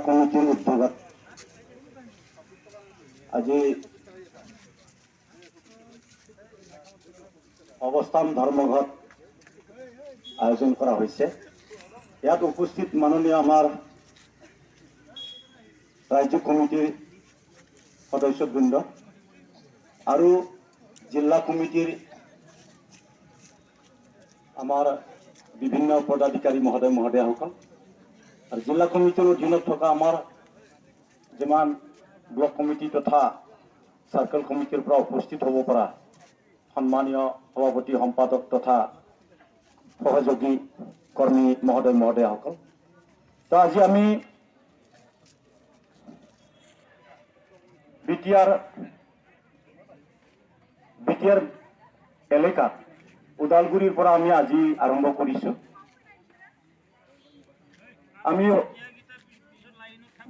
কমিটিৰ উদ্যোগত আজি অৱস্থান ধৰ্মঘট আয়োজন কৰা হৈছে। ইয়াত উপস্থিত মাননীয় আমাৰ ৰাজ্য কমিটিৰ সদস্যবৃন্দ আৰু জিলা কমিটিৰ আমাৰ বিভিন্ন পদাধিকাৰী মহোদয়সকল আৰু জিলা কমিটিৰ অধীনত থকা আমাৰ যিমান ব্লক কমিটি তথা সাৰ্কেল কমিটিৰ পৰা উপস্থিত হ'ব পৰা সন্মানীয় সভাপতি সম্পাদক তথা সহযোগী কৰ্মী মহোদয়সকল, তো আজি আমি বিটিআৰ এলেকাত ওদালগুৰিৰ পৰা আমি আজি আৰম্ভ কৰিছো। আমি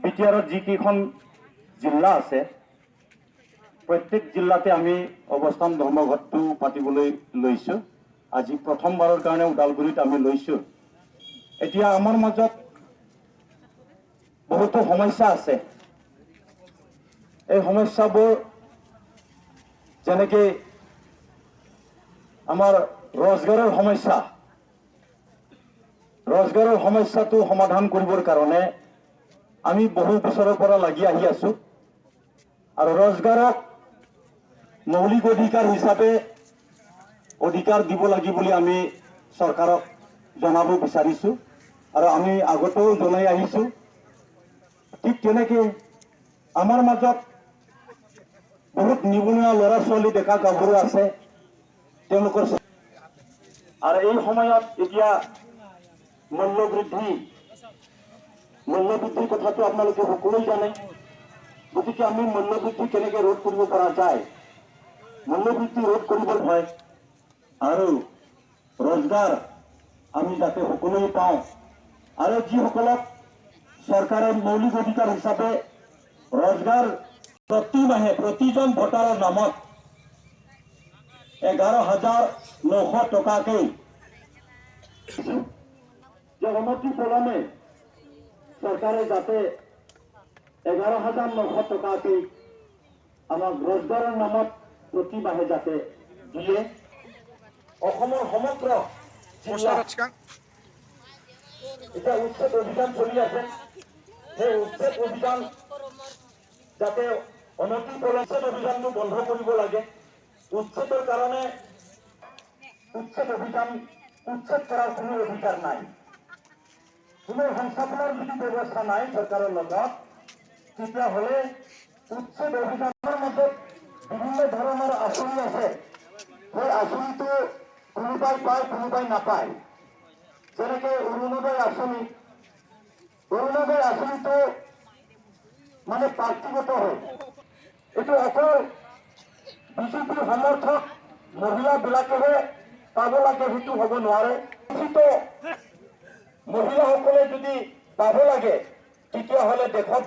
বিটিআৰত যিকেইখন জিলা আছে প্ৰত্যেক জিলাতে আমি অৱস্থান ধৰ্মঘটটো পাতিবলৈ লৈছো। আজি প্ৰথমবাৰৰ কাৰণে ওদালগুৰিত আমি লৈছো। এতিয়া আমাৰ মাজত বহুতো সমস্যা আছে। এই সমস্যাবোৰ যেনেকৈ আমাৰ रोजगाৰৰ সমস্যাটো সমাধান কৰিবৰ কাৰণে আমি বহু বছৰৰ পৰা লাগি আহি আছো আৰু रोजगारক মৌলিক অধিকাৰ হিচাপে অধিকাৰ দিব লাগিব বুলি আমি চৰকাৰক জনাব বিচাৰিছো আৰু আমি আগতেও জনাই আহিছো। ঠিক তেনেকৈ আমাৰ মাজত বহুত নিবনুৱা ল'ৰা ছোৱালী ডেকা গাভৰু আছে। তেওঁলোকৰ আৰু এই সময়ত এতিয়া মূল্যবৃদ্ধিৰ কথাটো আপোনালোকে সকলোৱে জানে। গতিকে আমি মূল্যবৃদ্ধি কেনেকৈ ৰোধ কৰিব পৰা যায়, মূল্যবৃদ্ধি ৰোধ কৰিব হয় আৰু रोजगार আমি যাতে সকলোৱে পাওঁ আৰু যিসকলক চৰকাৰে মৌলিক অধিকাৰ হিচাপে रोजगार প্ৰতি মাহে প্ৰতিজন ভোটাৰৰ নামত 11,900 টকাকৈ যে অনতিপলমে চৰকাৰে যাতে 11,900 টকাকৈ আমাক रोजगाৰৰ নামত প্ৰতি মাহে যাতে দিয়ে। অসমৰ সমগ্ৰ এতিয়া উচ্ছেদ অভিযান চলি আছে। সেই উচ্ছেদ অভিযান যাতে অনতিপলমে অভিযানটো বন্ধ কৰিব লাগে। উচ্ছেদৰ কাৰণে উচ্ছেদ কৰাৰ কোনো অধিকাৰ নাই, কোনো সংস্থাপনৰ যদি ব্যৱস্থা নাই চৰকাৰৰ লগত, তেতিয়াহ'লে উচ্ছেদ অভিযানৰ মাজত বিভিন্ন ধৰণৰ আঁচনি আছে। সেই আঁচনিটো কোনোবাই পায় কোনোবাই নাপায়। যেনেকৈ অৰুণোদয় আঁচনিটো মানে ব্যক্তিগত হয়। এইটো অকল বিজেপিৰ সমৰ্থক মহিলাবিলাকেহে পাব লাগে, সেইটো হ'ব নোৱাৰে। মহিলাসকলে যদি পাব লাগে তেতিয়াহ'লে দেশত